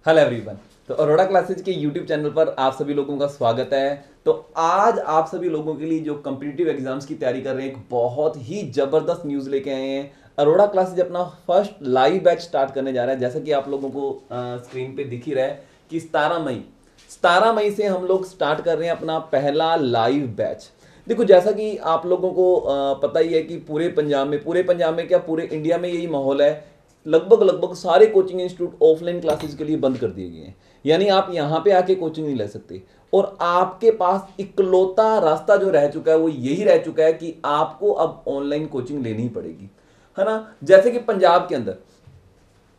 Hello everyone. तो Arora classes के YouTube channel पर आप सभी लोगों का स्वागत है। तो आज आप सभी लोगों के लिए जो कॉम्पिटिटिव एग्जाम्स की तैयारी कर रहे हैं, एक बहुत ही जबरदस्त न्यूज़ लेके आए हैं। अरोड़ा क्लासेज अपना फर्स्ट लाइव बैच स्टार्ट करने जा रहा है। जैसा कि आप लोगों को स्क्रीन पे दिख ही रहा है कि 17 मई से हम लोग स्टार्ट कर रहे हैं अपना पहला लाइव बैच। देखो, जैसा कि आप लोगों को पता ही है कि पूरे पंजाब में क्या पूरे इंडिया में यही माहौल है। लगभग लगभग सारे कोचिंग इंस्टीट्यूट ऑफलाइन क्लासेस के लिए बंद कर दिए गए हैं। यानी आप यहाँ पे आके कोचिंग नहीं ले सकते और आपके पास इकलौता रास्ता जो रह चुका है वो यही रह चुका है कि आपको अब ऑनलाइन कोचिंग लेनी ही पड़ेगी, है ना। जैसे कि पंजाब के अंदर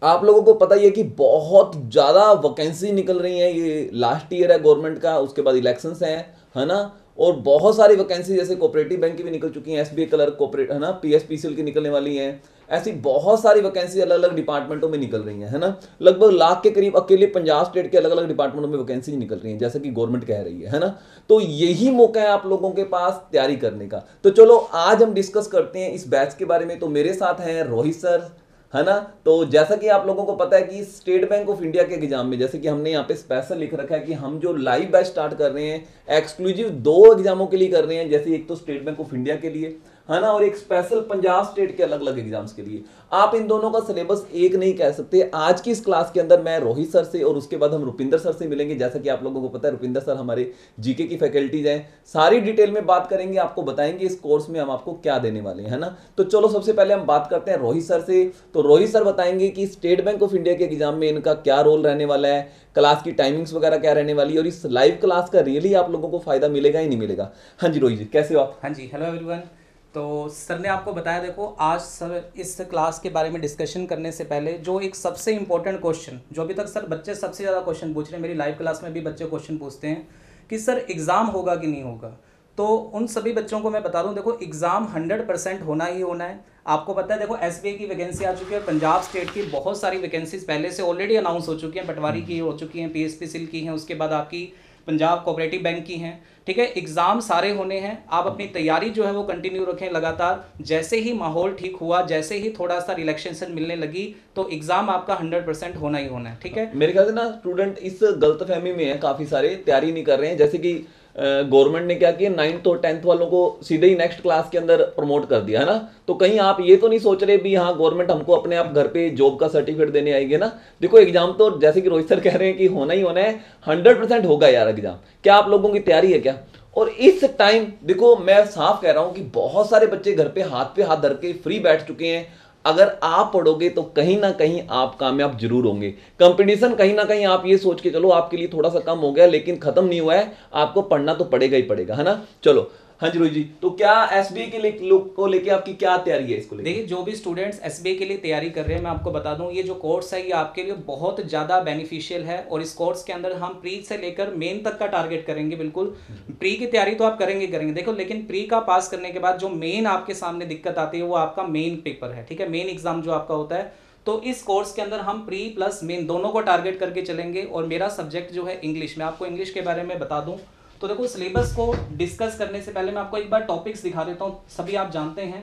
आप लोगों को पता ही है कि बहुत ज़्यादा वैकेंसी निकल रही हैं। ये लास्ट ईयर है गवर्नमेंट का, उसके बाद इलेक्शंस हैं, है ना। और बहुत सारी वैकेंसी जैसे कोऑपरेटिव बैंक की भी निकल चुकी हैं, एसबीआई क्लर्क कोऑपरेट, है ना, पीएसपीसीएल की निकलने वाली हैं। ऐसी बहुत सारी वैकेंसी अलग अलग डिपार्टमेंटों में निकल रही हैं, है ना। लगभग लाख के करीब अकेले पंजाब स्टेट के अलग अलग डिपार्टमेंटों में वैकेंसी निकल रही हैं, जैसा कि गवर्नमेंट कह रही है ना। तो यही मौका है आप लोगों के पास तैयारी करने का। तो चलो आज हम डिस्कस करते हैं इस बैच के बारे में। तो मेरे साथ हैं रोहित सर, है ना। तो जैसा कि आप लोगों को पता है कि स्टेट बैंक ऑफ इंडिया के एग्जाम में, जैसे कि हमने यहाँ पे स्पेशल लिख रखा है कि हम जो लाइव बैच स्टार्ट कर रहे हैं एक्सक्लूसिव 2 एग्जामों के लिए कर रहे हैं। जैसे एक तो स्टेट बैंक ऑफ इंडिया के लिए, है ना, और एक स्पेशल पंजाब स्टेट के अलग अलग एग्जाम्स के लिए। आप इन दोनों का सिलेबस एक नहीं कह सकते। आज की इस क्लास के अंदर मैं रोहित सर से और उसके बाद हम रुपिंदर सर से मिलेंगे। जैसा कि आप लोगों को पता है रुपिंदर सर हमारे जीके की फैकल्टीज हैं। सारी डिटेल में बात करेंगे, आपको बताएंगे इस कोर्स में हम आपको क्या देने वाले हैं, है ना। तो चलो सबसे पहले हम बात करते हैं रोहित सर से। तो रोहित सर बताएंगे कि स्टेट बैंक ऑफ इंडिया के एग्जाम में इनका क्या रोल रहने वाला है, क्लास की टाइमिंग्स वगैरह क्या रहने वाली है, और इस लाइव क्लास का रियली आप लोगों को फायदा मिलेगा ही नहीं मिलेगा। हाँ जी रोहित जी, कैसे हो आप? हाँ जी, हेलो एवरीवन। तो सर ने आपको बताया, देखो आज सर इस क्लास के बारे में डिस्कशन करने से पहले जो एक सबसे इम्पोर्टेंट क्वेश्चन, जो अभी तक सर बच्चे सबसे ज़्यादा क्वेश्चन पूछ रहे हैं, मेरी लाइव क्लास में भी बच्चे क्वेश्चन पूछते हैं कि सर एग्ज़ाम होगा कि नहीं होगा। तो उन सभी बच्चों को मैं बता दूं, देखो एग्ज़ाम 100% होना ही होना है। आपको पता है, देखो एसबीआई की वैकेंसी आ चुकी है, पंजाब स्टेट की बहुत सारी वैकेंसीज पहले से ऑलरेडी अनाउंस हो चुकी हैं, पटवारी की हो चुकी हैं, पीएसपीसीएल की हैं, उसके बाद आपकी पंजाब कोऑपरेटिव बैंक की हैं। ठीक है, एग्जाम सारे होने हैं। आप अपनी तैयारी जो है वो कंटिन्यू रखें लगातार। जैसे ही माहौल ठीक हुआ, जैसे ही थोड़ा सा रिलैक्सेशन मिलने लगी, तो एग्जाम आपका 100% होना ही होना है। ठीक है, मेरे ख्याल से ना स्टूडेंट इस गलतफहमी में है, काफी सारे तैयारी नहीं कर रहे हैं। जैसे कि गवर्नमेंट ने क्या किया, 9th और 10th वालों को सीधे ही नेक्स्ट क्लास के अंदर प्रमोट कर दिया, है ना। तो कहीं आप ये तो नहीं सोच रहे भी हाँ गवर्नमेंट हमको अपने आप घर पे जॉब का सर्टिफिकेट देने आएगी ना। देखो एग्जाम तो जैसे कि रोहित सर कह रहे हैं कि होना ही होना है, 100% होगा यार एग्जाम। क्या आप लोगों की तैयारी है क्या? और इस टाइम देखो मैं साफ कह रहा हूं कि बहुत सारे बच्चे घर पे हाथ धर के फ्री बैठ चुके हैं। अगर आप पढ़ोगे तो कहीं ना कहीं आप कामयाब जरूर होंगे। कंपटीशन कहीं ना कहीं आप ये सोच के चलो आपके लिए थोड़ा सा कम हो गया, लेकिन खत्म नहीं हुआ है। आपको पढ़ना तो पड़ेगा ही पड़ेगा, है ना। चलो हाँ जी रोहित जी, तो क्या एसबीआई के लिए को लेके आपकी क्या तैयारी है? इसको लेके देखिए जो भी स्टूडेंट्स एसबीआई के लिए तैयारी कर रहे हैं, मैं आपको बता दूं ये जो कोर्स है ये आपके लिए बहुत ज़्यादा बेनिफिशियल है। और इस कोर्स के अंदर हम प्री से लेकर मेन तक का टारगेट करेंगे। बिल्कुल प्री की तैयारी तो आप करेंगे देखो, लेकिन प्री का पास करने के बाद जो मेन आपके सामने दिक्कत आती है वो आपका मेन पेपर है। ठीक है, मेन एग्जाम जो आपका होता है। तो इस कोर्स के अंदर हम प्री प्लस मेन दोनों को टारगेट करके चलेंगे। और मेरा सब्जेक्ट जो है इंग्लिश, मैं आपको इंग्लिश के बारे में बता दूं तो देखो सिलेबस को डिस्कस करने से पहले मैं आपको एक बार टॉपिक्स दिखा देता हूँ, सभी आप जानते हैं।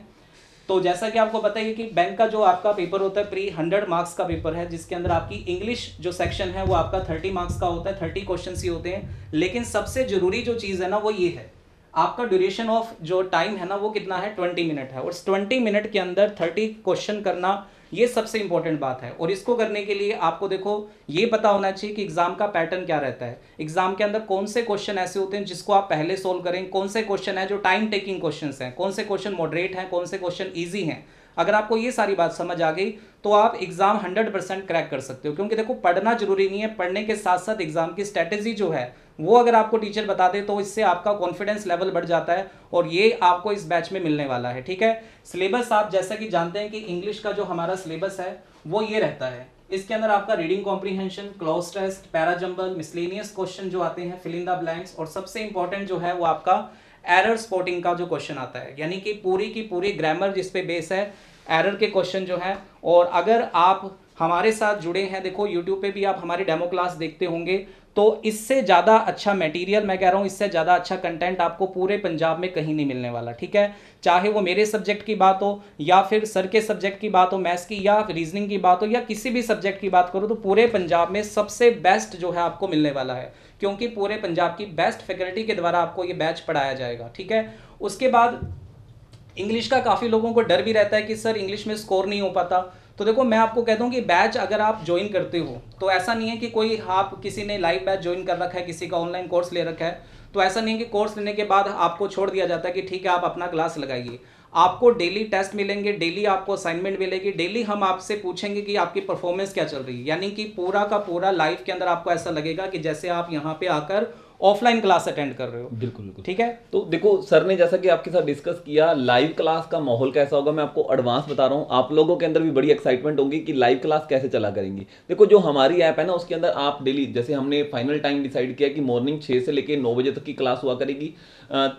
तो जैसा कि आपको पता है कि बैंक का जो आपका पेपर होता है प्री 100 मार्क्स का पेपर है, जिसके अंदर आपकी इंग्लिश जो सेक्शन है वो आपका 30 मार्क्स का होता है, 30 क्वेश्चन ही होते हैं। लेकिन सबसे जरूरी जो चीज़ है ना वो ये है, आपका ड्यूरेशन ऑफ जो टाइम है ना वो कितना है, 20 मिनट है। और 20 मिनट के अंदर 30 क्वेश्चन करना ये सबसे इंपॉर्टेंट बात है। और इसको करने के लिए आपको देखो ये पता होना चाहिए कि एग्जाम का पैटर्न क्या रहता है, एग्जाम के अंदर कौन से क्वेश्चन ऐसे होते हैं जिसको आप पहले सोल्व करें, कौन से क्वेश्चन है जो टाइम टेकिंग क्वेश्चन हैं, कौन से क्वेश्चन मॉडरेट हैं, कौन से क्वेश्चन ईजी हैं। अगर आपको ये सारी बात समझ आ गई तो आप एग्जाम 100% क्रैक कर सकते हो। क्योंकि देखो पढ़ना जरूरी नहीं है, पढ़ने के साथ साथ एग्जाम की स्ट्रेटेजी जो है वो अगर आपको टीचर बता दे तो इससे आपका कॉन्फिडेंस लेवल बढ़ जाता है। और ये आपको इस बैच में मिलने वाला है। ठीक है, सिलेबस आप जैसा कि जानते हैं कि इंग्लिश का जो हमारा सिलेबस है वो ये रहता है। इसके अंदर आपका reading comprehension, cloze test, parajumble, miscellaneous question जो आते हैं, फिल इन द ब्लैंक्स, और सबसे इंपॉर्टेंट जो है वो आपका एरर स्पॉटिंग का जो क्वेश्चन आता है, यानी कि पूरी की पूरी ग्रामर जिस पे बेस है, एरर के क्वेश्चन जो है। और अगर आप हमारे साथ जुड़े हैं, देखो यूट्यूब पे भी आप हमारी डेमो क्लास देखते होंगे, तो इससे ज़्यादा अच्छा मटेरियल, मैं कह रहा हूँ इससे ज़्यादा अच्छा कंटेंट आपको पूरे पंजाब में कहीं नहीं मिलने वाला, ठीक है। चाहे वो मेरे सब्जेक्ट की बात हो या फिर सर के सब्जेक्ट की बात हो, मैथ्स की या रीजनिंग की बात हो या किसी भी सब्जेक्ट की बात करो, तो पूरे पंजाब में सबसे बेस्ट जो है आपको मिलने वाला है, क्योंकि पूरे पंजाब की बेस्ट फैकल्टी के द्वारा आपको ये बैच पढ़ाया जाएगा, ठीक है। उसके बाद इंग्लिश का काफ़ी लोगों को डर भी रहता है कि सर इंग्लिश में स्कोर नहीं हो पाता। तो देखो मैं आपको कहता हूँ कि बैच अगर आप ज्वाइन करते हो तो ऐसा नहीं है कि कोई आप किसी ने लाइव बैच ज्वाइन कर रखा है, किसी का ऑनलाइन कोर्स ले रखा है, तो ऐसा नहीं है कि कोर्स लेने के बाद आपको छोड़ दिया जाता है कि ठीक है आप अपना क्लास लगाइए। आपको डेली टेस्ट मिलेंगे, डेली आपको असाइनमेंट मिलेगी, डेली हम आपसे पूछेंगे कि आपकी परफॉर्मेंस क्या चल रही है, यानी कि पूरा का पूरा लाइफ के अंदर आपको ऐसा लगेगा कि जैसे आप यहाँ पे आकर ऑफलाइन क्लास अटेंड कर रहे हो। बिल्कुल बिल्कुल, ठीक है। तो देखो सर ने जैसा कि आपके साथ डिस्कस किया, लाइव क्लास का माहौल कैसा होगा मैं आपको एडवांस बता रहा हूँ। आप लोगों के अंदर भी बड़ी एक्साइटमेंट होगी कि लाइव क्लास कैसे चला करेंगी। देखो जो हमारी ऐप है ना, उसके अंदर आप डेली, जैसे हमने फाइनल टाइम डिसाइड किया कि मॉर्निंग 6 से लेकर 9 बजे तक की क्लास हुआ करेगी।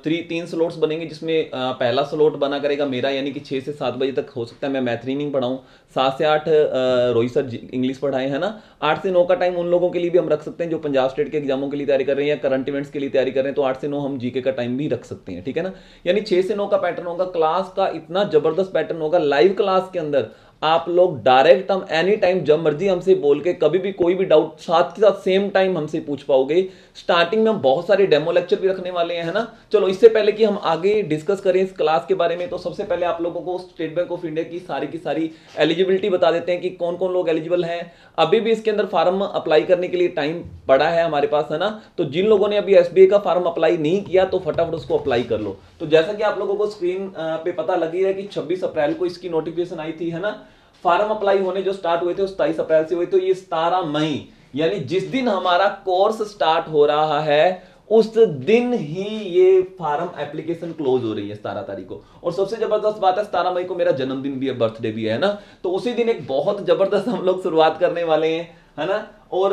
3 स्लॉट्स बनेंगे, जिसमें पहला स्लॉट बना करेगा मेरा, यानी कि 6 से 7 बजे तक हो सकता है मैं मैथ रीडिंग पढ़ाऊँ, 7 से 8 रोहित सर इंग्लिश पढ़ाए, है ना। 8 से 9 का टाइम उन लोगों के लिए भी हम रख सकते हैं जो पंजाब स्टेट के एग्जामों के लिए तैयारी कर रहे हैं या करंट इवेंट्स के लिए तैयारी कर रहे हैं, तो 8 से 9 हम जीके का टाइम भी रख सकते हैं, ठीक है ना। यानी 6 से 9 का पैटर्न होगा। क्लास का इतना जबरदस्त पैटर्न होगा लाइव क्लास के अंदर, आप लोग डायरेक्ट, हम एनी टाइम जब मर्जी हमसे बोल के कभी भी कोई भी डाउट साथ के साथ सेम टाइम हमसे पूछ पाओगे। स्टार्टिंग में हम बहुत सारे डेमो लेक्चर भी रखने वाले हैं, है ना। चलो इससे पहले कि हम आगे डिस्कस करें इस क्लास के बारे में, तो सबसे पहले आप लोगों को स्टेट बैंक ऑफ इंडिया की सारी एलिजिबिलिटी बता देते हैं कि कौन कौन लोग एलिजिबल हैं। अभी भी इसके अंदर फार्म अप्लाई करने के लिए टाइम पड़ा है हमारे पास, है ना। तो जिन लोगों ने अभी एसबीआई का फार्म अप्लाई नहीं किया तो फटाफट उसको अप्लाई कर लो। तो जैसा कि आप लोगों को स्क्रीन पे पता लगी है कि 26 अप्रैल को इसकी नोटिफिकेशन आई थी, है ना। फार्म अप्लाई होने जो स्टार्ट हुए थे वो 27 अप्रैल से हुए, तो ये 17 मई, यानी जिस दिन हमारा कोर्स स्टार्ट हो रहा है उस दिन ही ये फार्म एप्लीकेशन क्लोज हो रही है, 17 तारीख को। और सबसे जबरदस्त बात है 17 मई को मेरा जन्मदिन भी है, बर्थडे भी है ना। तो उसी दिन एक बहुत जबरदस्त हम लोग शुरुआत करने वाले हैं, है ना। और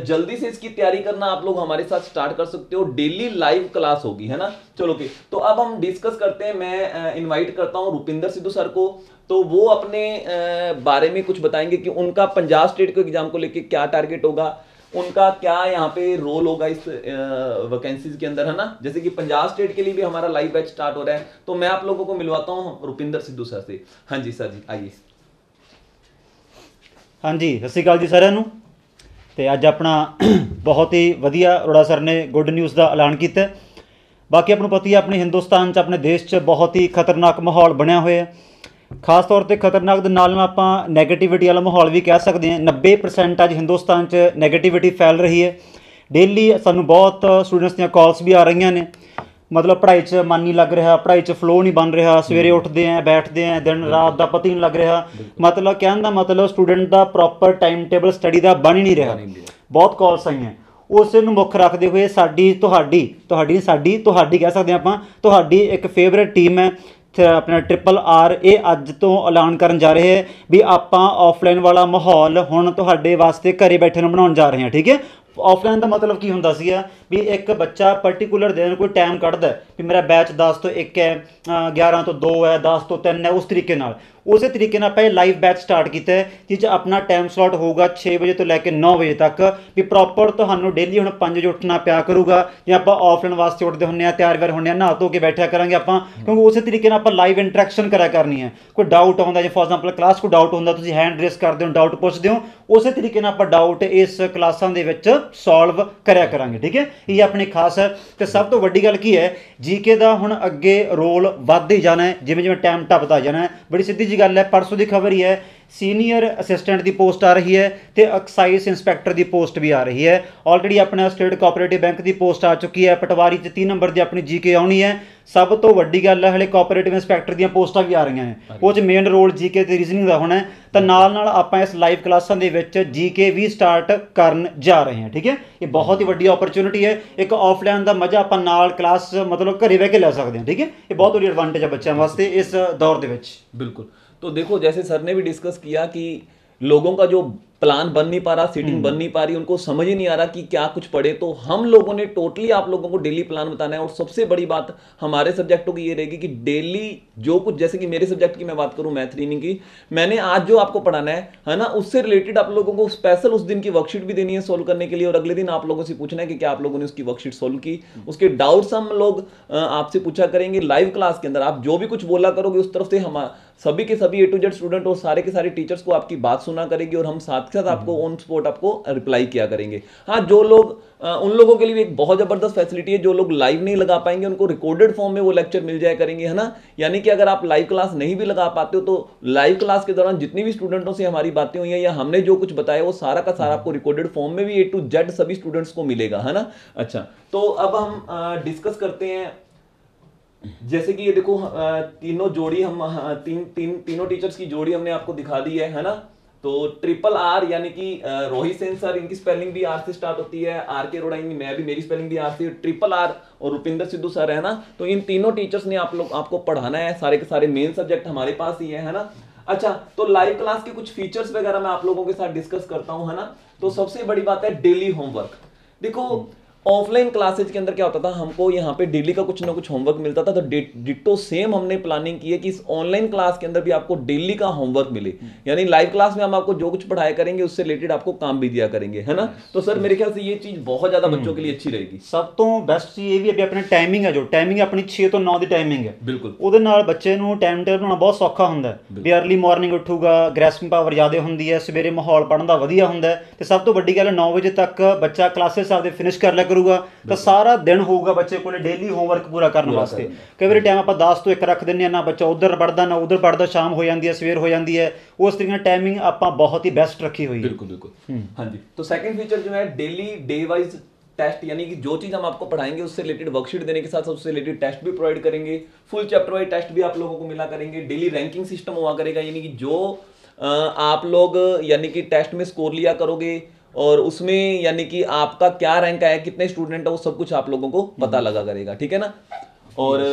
जल्दी से इसकी तैयारी करना आप लोग हमारे साथ स्टार्ट कर सकते हो। डेली लाइव क्लास होगी, है ना। चलो ओके, तो अब हम डिस्कस करते हैं। मैं इनवाइट करता हूं रुपिंदर सिद्धू सर को, तो वो अपने बारे में कुछ बताएंगे कि उनका पंजाब स्टेट के एग्जाम को लेके क्या टारगेट होगा, उनका क्या यहाँ पे रोल होगा इस वैकेंसीज के अंदर, है ना। जैसे कि पंजाब स्टेट के लिए भी हमारा लाइव बैच स्टार्ट हो रहा है, तो मैं आप लोगों को मिलवाता हूँ रुपिंदर सिद्धू सर से। हाँ जी सर जी, आइए। हाँ जी, सत श्री अकाल जी साਰਿਆਂ ਨੂੰ। ਤੇ ਅੱਜ ਆਪਣਾ बहुत ही ਵਧੀਆ अरोड़ा सर ने गुड न्यूज़ का ऐलान किया। बाकी आपको पता ही है अपने हिंदुस्तान च अपने देश च बहुत ही खतरनाक माहौल बनया हुआ है। खास तौर पर खतरनाक दे नाल आप नैगेटिविटी वाला माहौल भी कह सकते हैं। 90% अज हिंदुस्तान च नैगेटिविटी फैल रही है। डेली सानू बहुत स्टूडेंट्स दी कॉल्स भी आ रही ने, मतलब पढ़ाई च मन नहीं लग रहा, पढ़ाई च फ्लो नहीं बन रहा, सवेरे उठते हैं बैठते हैं दिन रात का पता ही नहीं लग रहा। मतलब कहने का मतलब स्टूडेंट का प्रॉपर टाइम टेबल स्टडी का बन ही नहीं रहा। बहुत कॉल्स आई हैं। उस नूं मुੱਖ रखते हुए साडी तुहाडी कह सकते हैं आपां, तुहाडी एक फेवरेट टीम है अपना RRR, ये अज तो ऐलान करन जा रहे हैं भी आपां ऑफलाइन वाला माहौल हुण तुहाडे वास्ते घरे बैठे नूं बनाउण जा रहे हैं। ठीक है, ऑफलाइन का मतलब की हुंदा सीगा भी एक बच्चा पर्टिकुलर दिन कोई टाइम कढ़दा भी मेरा बैच 10 तो 1 है, 11 तो 2 है, 10 तो 3 है, उस तरीके नाल उस तरीके नाल आपां लाइव बैच स्टार्ट किया है, जिस अपना टाइम स्लॉट होगा 6 बजे तो लैके 9 बजे तक भी प्रॉपर तुहानूं डेली हुण 5 बजे उठना पिया करूगा। जे आपां ऑफलाइन वास्ते उठते हुंदे तैयार व्यार होंदे नहा धो के बैठा करांगे आपां, क्योंकि उस तरीके नाल आपां लाइव इंटरैक्शन करा करनी है। कोई डाउट आउंदा जे फॉर एग्जांपल क्लास को डाउट हुंदा तुसीं हैंड रेस करदे हो, डाउट पुछदे हो, उस तरीके नाल आपां डाउट इस क्लासां दे विच सॉल्व करिया करांगे। ठीक है, ये अपनी खास है। तो सब तो वड्डी गल की है, जीके का हुण अगे रोल वधदा ही जाना है जिवें जिवें टाइम टपदा जाना है। बड़ी सीधी जी गल है, परसों की खबर ही है सीनियर असिस्टेंट की पोस्ट आ रही है तो एक्साइज इंस्पैक्टर की पोस्ट भी आ रही है। ऑलरेडी अपने स्टेट कोऑपरेटिव बैंक की पोस्ट आ चुकी है। पटवारी 3 नंबर की अपनी जीके आनी है। सब तो वड्डी गल है हले कोऑपरेटिव इंस्पैक्टर दी पोस्टां भी आ रही हैं, वो मेन रोल जीके ते रीजनिंग का होना है। तो नाल नाल आपां इस लाइव क्लासां दे विच जीके भी स्टार्ट करन जा रहे हैं। ठीक है, ये बहुत ही वड्डी अपॉर्चुनिटी है। एक ऑफलाइन का मजा आपां नाल क्लास मतलब घरे बह के लै सकते हैं। ठीक है, ये बहुत वड्डी एडवांटेज है बच्चों वास्ते इस दौर दे विच। बिल्कुल। तो देखो जैसे सर ने भी डिस्कस किया कि लोगों का जो प्लान बन नहीं पा रहा, सीटिंग बन नहीं पा रही, उनको समझ ही नहीं आ रहा कि क्या कुछ पढ़े, तो हम लोगों ने टोटली आप लोगों को डेली प्लान बताना है। और सबसे बड़ी बात हमारे सब्जेक्टों की ये रहेगी कि डेली जो कुछ, जैसे कि मेरे सब्जेक्ट की मैं बात करूं, मैथ रीजनिंग की, मैंने आज जो आपको पढ़ाना है ना, उससे रिलेटेड आप लोगों को स्पेशल उस दिन की वर्कशीट भी देनी है सोल्व करने के लिए, और अगले दिन आप लोगों से पूछना है कि क्या आप लोगों ने उसकी वर्कशीट सोल्व की, उसके डाउट्स हम लोग आपसे पूछा करेंगे लाइव क्लास के अंदर। आप जो भी कुछ बोला करोगे उस तरफ से हम सभी के सभी A to Z स्टूडेंट और सारे के सारे टीचर्स को आपकी बात सुना करेंगे, और हम साथ के साथ आपको ऑन स्पॉट आपको रिप्लाई किया करेंगे। हाँ, जो लोग उन लोगों के लिए एक बहुत जबरदस्त फैसिलिटी है, जो लोग लाइव नहीं लगा पाएंगे उनको रिकॉर्डेड फॉर्म में वो लेक्चर मिल जाया करेंगे, है ना। यानी कि अगर आप लाइव क्लास नहीं भी लगा पाते हो तो लाइव क्लास के दौरान जितनी भी स्टूडेंटों से हमारी बातें हुई हैं या हमने जो कुछ बताया वो सारा का सारा आपको रिकॉर्डेड फॉर्म में भी A to Z सभी स्टूडेंट्स को मिलेगा, है ना। अच्छा, तो अब हम डिस्कस करते हैं। जैसे कि ये देखो, तीनों जोड़ी हम तीनों टीचर्स की जोड़ी हमने आपको दिखा दी है ना। तो RRR यानी कि रोहित सेन सर, इनकी स्पेलिंग भी R से स्टार्ट होती है, RK अरोड़ा, मेरी स्पेलिंग भी R से, RRR और रुपिंदर सिद्धू सर है ना। तो इन तीनों टीचर्स ने आपको पढ़ाना है, सारे के सारे मेन सब्जेक्ट हमारे पास ही है ना। अच्छा, तो लाइव क्लास के कुछ फीचर्स वगैरह मैं आप लोगों के साथ डिस्कस करता हूं, है ना। तो सबसे बड़ी बात है डेली होमवर्क। देखो, ऑफलाइन क्लासेज के अंदर क्या होता था, हमको यहाँ पे डेली का कुछ ना कुछ होमवर्क मिलता था, तो डिट्टो सेम हमने प्लानिंग की है कि इस ऑनलाइन क्लास के अंदर भी आपको डेली का होमवर्क मिले। यानी लाइव क्लास में हम आपको जो कुछ पढ़ाया करेंगे उससे रिलेटेड आपको काम भी दिया करेंगे, है ना। तो सर मेरे ख्याल से ये चीज बहुत ज्यादा बच्चों के लिए अच्छी रहेगी। ਸਭ ਤੋਂ ਬੈਸਟ ਚੀਜ਼ ਇਹ ਵੀ ਹੈ ਵੀ ਆਪਣੀ ਟਾਈਮਿੰਗ ਹੈ, ਜੋ ਟਾਈਮਿੰਗ ਆਪਣੀ 6 ਤੋਂ 9 ਦੀ ਟਾਈਮਿੰਗ ਹੈ, ਬਿਲਕੁਲ ਉਹਦੇ ਨਾਲ ਬੱਚੇ ਨੂੰ ਟਾਈਮ ਟੇਬਲ ਬਣਾਉਣਾ ਬਹੁਤ ਸੌਖਾ ਹੁੰਦਾ ਹੈ ਵੀ अर्ਲੀ ਮਾਰਨਿੰਗ ਉੱਠੂਗਾ, ਗ੍ਰੈਸਪਿੰਗ ਪਾਵਰ ਜ਼ਿਆਦਾ ਹੁੰਦੀ ਹੈ, ਸਵੇਰੇ ਮਾਹੌਲ ਪੜ੍ਹਨ ਦਾ ਵਧੀਆ ਹੁੰਦਾ ਹੈ, ਤੇ ਸਭ ਤੋਂ ਵੱਡੀ ਗੱਲ 9 ਵਜੇ ਤੱਕ ਬੱਚਾ ਕਲਾਸਿਸ ਆਪਦੇ ਫਿਨਿਸ਼ ਕਰ ਲਿਆ ਕਰੂਗਾ, ਤਾਂ ਸਾਰਾ ਦਿਨ ਹੋਊਗਾ ਬੱਚੇ ਕੋਲੇ ਡੇਲੀ ਹੋਮਵਰਕ ਪੂਰਾ ਕਰਨ ਵਾਸਤੇ। ਕਈ ਵਾਰੀ ਟਾਈਮ ਆਪਾਂ 10 ਤੋਂ 1 ਰੱਖ ਦਿੰਦੇ ਹਾਂ, ਨਾ ਬੱਚਾ ਉਧਰ ਪੜ੍ਹਦਾ ਨਾ ਉਧਰ ਪੜ੍ਹਦਾ, ਸ਼ਾਮ ਹੋ ਜਾਂਦੀ ਹੈ, ਸਵੇਰ ਹੋ ਜਾਂਦੀ ਹੈ। ਉਸ ਤਰੀਕੇ ਨਾਲ ਟਾਈਮਿੰਗ ਆਪਾਂ ਬਹੁਤ ਹੀ बेस्ट रखी हुई है। बिल्कुल बिल्कुल। हाँ जी, तो सेकंड फीचर जो है डेली डे वाइज टेस्ट, यानी कि जो चीज हम आपको पढ़ाएंगे उससे रिलेटेड वर्कशीट देने के साथ साथ उससे रिलेटेड टेस्ट भी प्रोवाइड करेंगे। फुल चैप्टर वाइज टेस्ट भी आप लोगों को मिला करेंगे। डेली रैंकिंग सिस्टम हुआ करेगा, यानी कि जो आप लोग यानी कि टेस्ट में स्कोर लिया करोगे और उसमें यानी कि आपका क्या रैंक आया, कितने स्टूडेंट है, वो सब कुछ आप लोगों को पता लगा करेगा, ठीक है ना। और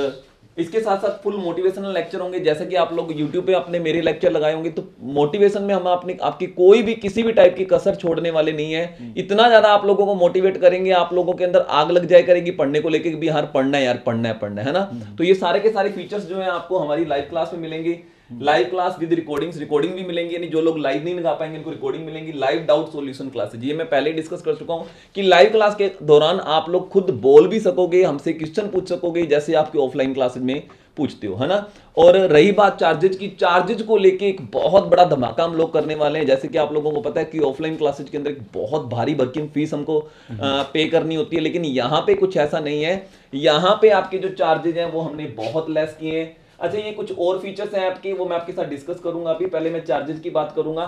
इसके साथ साथ फुल मोटिवेशनल लेक्चर होंगे। जैसे कि आप लोग YouTube पे अपने मेरे लेक्चर लगाए होंगे, तो मोटिवेशन में हम आपकी कोई भी किसी भी टाइप की कसर छोड़ने वाले नहीं है। इतना ज्यादा आप लोगों को मोटिवेट करेंगे, आप लोगों के अंदर आग लग जाए करेगी पढ़ने को लेकर भी, यार पढ़ना है, यार पढ़ना है ना। तो ये सारे के सारे फीचर्स जो है आपको हमारी लाइव क्लास में मिलेंगे। लाइव क्लास विद रिकॉर्डिंग भी मिलेंगी, यानी जो लोग लाइव नहीं लगा पाएंगे इनको रिकॉर्डिंग मिलेंगी। लाइव डाउट सॉल्यूशन क्लासेज, ये मैं पहले डिस्कस कर चुका हूं कि लाइव क्लास के दौरान आप लोग खुद बोल भी सकोगे, हमसे क्वेश्चन पूछ सकोगे जैसे आपके ऑफलाइन क्लासेज में पूछते हो, है ना। और रही बात चार्जेज की, चार्जेज को लेके एक बहुत बड़ा धमाका हम लोग करने वाले हैं। जैसे कि आप लोगों को पता है कि ऑफलाइन क्लासेज के अंदर एक बहुत भारी वर्किंग फीस हमको पे करनी होती है, लेकिन यहाँ पे कुछ ऐसा नहीं है। यहाँ पे आपके जो चार्जेज हैं वो हमने बहुत लेस किए हैं। अच्छा, ये कुछ और फीचर्स हैं आपके, वो मैं आपके साथ डिस्कस करूंगा। अभी पहले मैं चार्जेज की बात करूंगा।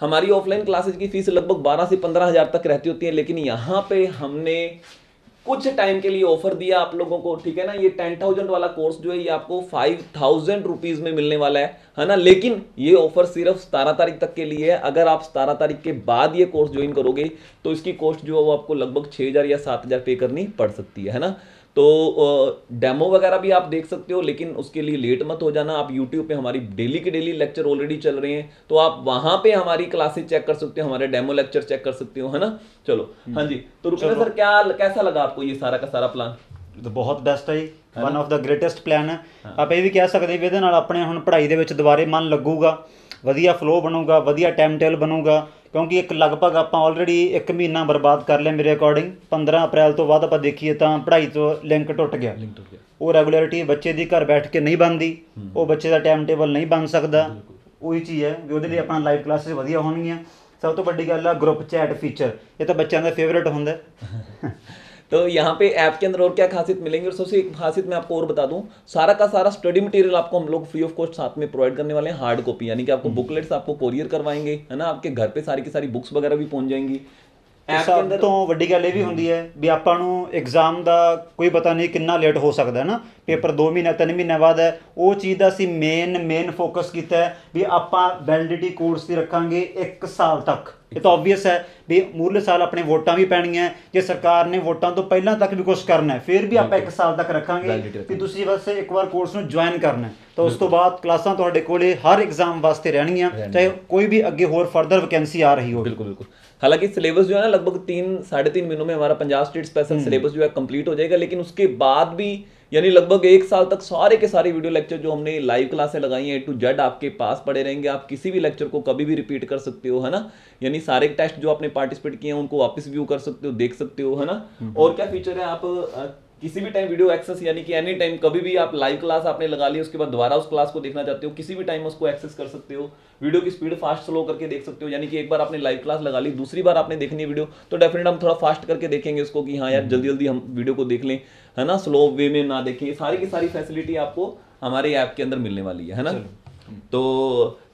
हमारी ऑफलाइन क्लासेज की फीस लगभग 12 से 15 हज़ार तक रहती होती है, लेकिन यहाँ पे हमने कुछ टाइम के लिए ऑफर दिया आप लोगों को, ठीक है ना। ये 10,000 वाला कोर्स जो है ये आपको 5,000 रुपीज में मिलने वाला है ना। लेकिन ये ऑफर सिर्फ 17 तारीख तक के लिए है। अगर आप 17 तारीख के बाद ये कोर्स ज्वाइन करोगे तो इसकी कॉस्ट जो है वो आपको लगभग 6,000 या 7,000 पे करनी पड़ सकती है ना। तो डेमो वगैरह भी आप देख सकते हो, लेकिन उसके लिए लेट मत हो जाना। आप YouTube पे हमारी डेली के डेली लेक्चर ऑलरेडी चल रहे हैं, तो आप वहां पे हमारी क्लासेस चेक कर सकते हो, हमारे डेमो लेक्चर चेक कर सकते हो, है ना। चलो, हाँ जी, तो रुपये सर कैसा लगा आपको ये सारा का सारा प्लान? ਬਹੁਤ ਬੈਸਟ ਹੈ ਜੀ, one of the greatest plan ਹੈ। ਆਪਾਂ ਇਹ ਵੀ ਕਹਿ ਸਕਦੇ ਵੀ ਇਹਦੇ ਨਾਲ ਆਪਣੇ ਹੁਣ ਪੜ੍ਹਾਈ ਦੇ ਵਿੱਚ ਦੁਬਾਰੇ ਮਨ ਲੱਗੂਗਾ, ਵਧੀਆ ਫਲੋ ਬਣੂਗਾ, ਵਧੀਆ ਟਾਈਮ ਟੇਬਲ ਬਣੂਗਾ, ਕਿਉਂਕਿ ਇੱਕ ਲਗਭਗ ਆਪਾਂ ਆਲਰੇਡੀ 1 ਮਹੀਨਾ ਬਰਬਾਦ ਕਰ ਲਿਆ ਮੇਰੇ ਅਕੋਰਡਿੰਗ। 15 ਅਪ੍ਰੈਲ ਤੋਂ ਬਾਅਦ ਆਪਾਂ ਦੇਖੀਏ ਤਾਂ ਪੜ੍ਹਾਈ ਤੋਂ ਲਿੰਕ ਟੁੱਟ ਗਿਆ। ਉਹ ਰੈਗੂਲਰਿਟੀ ਬੱਚੇ ਦੀ ਘਰ ਬੈਠ ਕੇ ਨਹੀਂ ਬਣਦੀ, ਉਹ ਬੱਚੇ ਦਾ ਟਾਈਮ ਟੇਬਲ ਨਹੀਂ ਬਣ ਸਕਦਾ। ਉਹੀ ਚੀਜ਼ ਹੈ ਵੀ ਉਹਦੇ ਲਈ ਆਪਣਾ ਲਾਈਵ ਕਲਾਸਿਸ ਵਧੀਆ ਹੋਣਗੀਆਂ। ਸਭ ਤੋਂ ਵੱਡੀ ਗੱਲ ਆ ਗਰੁੱਪ ਚੈਟ ਫੀਚਰ, ਇਹ ਤਾਂ ਬੱਚਿਆਂ ਦਾ ਫੇਵਰੇਟ ਹੁੰਦਾ। तो यहाँ पे ऐप के अंदर और क्या खासियत मिलेंगी, और सबसे एक खासियत मैं आपको और बता दूं, सारा का सारा स्टडी मटेरियल आपको हम लोग फ्री ऑफ कॉस्ट साथ में प्रोवाइड करने वाले हैं। हार्ड कॉपी, यानी कि आपको बुकलेट्स आपको कोरियर करवाएंगे, है ना। आपके घर पे सारी की सारी बुक्स वगैरह भी पहुंच जाएंगी। ਸਭ ਤੋਂ ਵੱਡੀ ਗੱਲ ਇਹ ਵੀ ਹੁੰਦੀ ਹੈ ਵੀ ਆਪਾਂ ਨੂੰ ਐਗਜ਼ਾਮ ਦਾ ਕੋਈ ਪਤਾ ਨਹੀਂ ਕਿੰਨਾ ਲੇਟ ਹੋ ਸਕਦਾ ਹੈ ਨਾ। ਪੇਪਰ 2 ਮਹੀਨੇ 3 ਮਹੀਨੇ ਬਾਅਦ ਹੈ। ਉਹ ਚੀਜ਼ ਦਾ ਅਸੀਂ ਮੇਨ ਫੋਕਸ ਕੀਤਾ ਹੈ ਵੀ ਆਪਾਂ ਵੈਲਿਡਿਟੀ ਕੋਰਸ ਦੀ ਰੱਖਾਂਗੇ 1 ਸਾਲ ਤੱਕ। ਇਹ ਤਾਂ ਆਬਵੀਅਸ ਹੈ ਵੀ ਮੂਰਲੇ ਸਾਲ ਆਪਣੇ ਵੋਟਾਂ ਵੀ ਪੈਣੀਆਂ, ਜੇ ਸਰਕਾਰ ਨੇ ਵੋਟਾਂ ਤੋਂ ਪਹਿਲਾਂ ਤੱਕ ਵੀ ਕੁਝ ਕਰਨਾ ਹੈ ਫਿਰ ਵੀ ਆਪਾਂ 1 ਸਾਲ ਤੱਕ ਰੱਖਾਂਗੇ ਕਿ ਤੁਸੀਂ ਬਸ ਇੱਕ ਵਾਰ ਕੋਰਸ ਨੂੰ ਜੁਆਇਨ ਕਰਨਾ ਹੈ, ਤਾਂ ਉਸ ਤੋਂ ਬਾਅਦ ਕਲਾਸਾਂ ਤੁਹਾਡੇ ਕੋਲੇ ਹਰ एग्जाम वास्ते रहनियाँ, चाहे कोई भी अगे होर फर्दर वैकेंसी आ रही हो। बिल्कुल बिल्कुल। हालांकि सिलेबस जो है ना लगभग 3-3.5 महीनों में हमारा पंजाब स्टेट स्पेशल सिलेबस जो है कंप्लीट हो जाएगा, लेकिन उसके बाद भी यानी लगभग 1 साल तक सारे के सारे वीडियो लेक्चर जो हमने लाइव क्लासें लगाई हैं A to Z आपके पास पड़े रहेंगे। आप किसी भी लेक्चर को कभी भी रिपीट कर सकते हो, है ना। यानी सारे टेस्ट जो आपने पार्टिसिपेट किए हैं उनको वापस व्यू कर सकते हो, देख सकते हो, है ना। और क्या फीचर है, आप किसी भी टाइम वीडियो एक्सेस यानी कि एनी टाइम कभी भी आप लाइव क्लास आपने लगा ली, उसके बाद दोबारा उस क्लास को देखना चाहते हो, किसी भी टाइम उसको एक्सेस कर सकते हो। वीडियो की स्पीड फास्ट स्लो करके देख सकते हो, यानी कि एक बार आपने लाइव क्लास लगा ली, दूसरी बार आपने देखनी है वीडियो तो डेफिनेट हम थोड़ा फास्ट करके देखेंगे उसको कि हाँ यार जल्दी जल्दी हम वीडियो को देख लें, है ना, स्लो वे में ना देखें। सारी की सारी फैसिलिटी आपको हमारे ऐप के अंदर मिलने वाली है ना। तो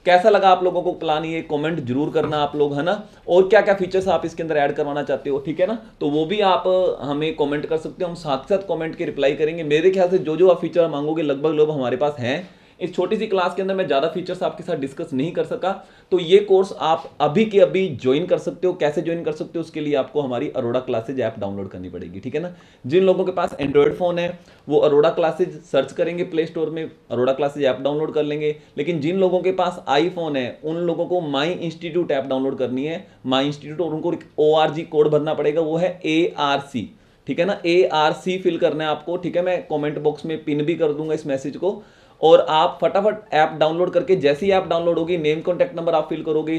कैसा लगा आप लोगों को प्लान, ये कमेंट जरूर करना आप लोग, है ना। और क्या क्या फीचर्स आप इसके अंदर ऐड करवाना चाहते हो, ठीक है ना, तो वो भी आप हमें कमेंट कर सकते हो, हम साथ साथ कमेंट के रिप्लाई करेंगे। मेरे ख्याल से जो जो आप फीचर मांगोगे लगभग लोग हमारे पास हैं। इस छोटी सी क्लास के अंदर मैं ज़्यादा फीचर्स आपके साथ डिस्कस नहीं कर सका, तो ये कोर्स आप अभी के अभी ज्वाइन कर सकते हो। कैसे ज्वाइन कर सकते हो, उसके लिए आपको हमारी अरोड़ा क्लासेज ऐप डाउनलोड करनी पड़ेगी, ठीक है ना। जिन लोगों के पास एंड्रॉयड फ़ोन है वो अरोड़ा क्लासेज सर्च करेंगे प्ले स्टोर में, अरोड़ा क्लासेज ऐप डाउनलोड कर लेंगे। लेकिन जिन लोगों के पास आईफोन है उन लोगों को माई इंस्टीट्यूट ऐप डाउनलोड करनी है, माई इंस्टीट्यूट, और उनको ORG कोड भरना पड़ेगा, वो है ARC, ठीक है ना। ARC फिल करना है आपको, ठीक है। मैं कॉमेंट बॉक्स में पिन भी कर दूंगा इस मैसेज को, और आप फटाफट ऐप डाउनलोड करके, जैसे ही ऐप डाउनलोड होगी नेम कॉन्टैक्ट नंबर आप फिल करोगे,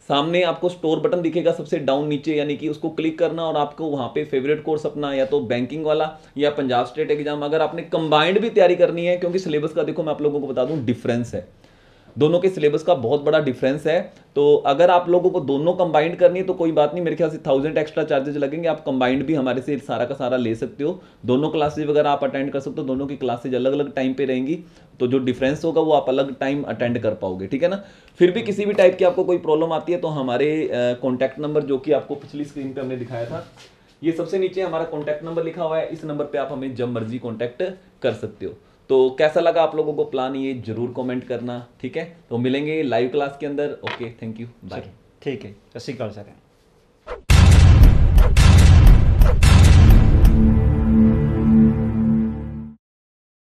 सामने आपको स्टोर बटन दिखेगा सबसे डाउन नीचे, यानी कि उसको क्लिक करना और आपको वहाँ पे फेवरेट कोर्स अपना या तो बैंकिंग वाला या पंजाब स्टेट एग्जाम, अगर आपने कंबाइंड भी तैयारी करनी है, क्योंकि सिलेबस का देखो मैं आप लोगों को बता दूं डिफरेंस है, दोनों के सिलेबस का बहुत बड़ा डिफरेंस है। तो अगर आप लोगों को दोनों कंबाइंड करनी है तो कोई बात नहीं, मेरे ख्याल से 1000 एक्स्ट्रा चार्जेस लगेंगे, आप कंबाइंड भी हमारे से सारा का सारा ले सकते हो। दोनों क्लासेज वगैरह आप अटेंड कर सकते हो, दोनों की क्लासेज अलग अलग टाइम पे रहेंगी, तो जो डिफरेंस होगा वो आप अलग टाइम अटेंड कर पाओगे, ठीक है ना। फिर भी किसी भी टाइप की आपको कोई प्रॉब्लम आती है तो हमारे कॉन्टैक्ट नंबर जो कि आपको पिछली स्क्रीन पर हमने दिखाया था, ये सबसे नीचे हमारा कॉन्टैक्ट नंबर लिखा हुआ है, इस नंबर पर आप हमें जब मर्जी कॉन्टैक्ट कर सकते हो। तो कैसा लगा आप लोगों को प्लान, ये जरूर कमेंट करना, ठीक है। तो मिलेंगे लाइव क्लास के अंदर। Okay, thank you, bye. ठीक है, सत श्री अकाल सर।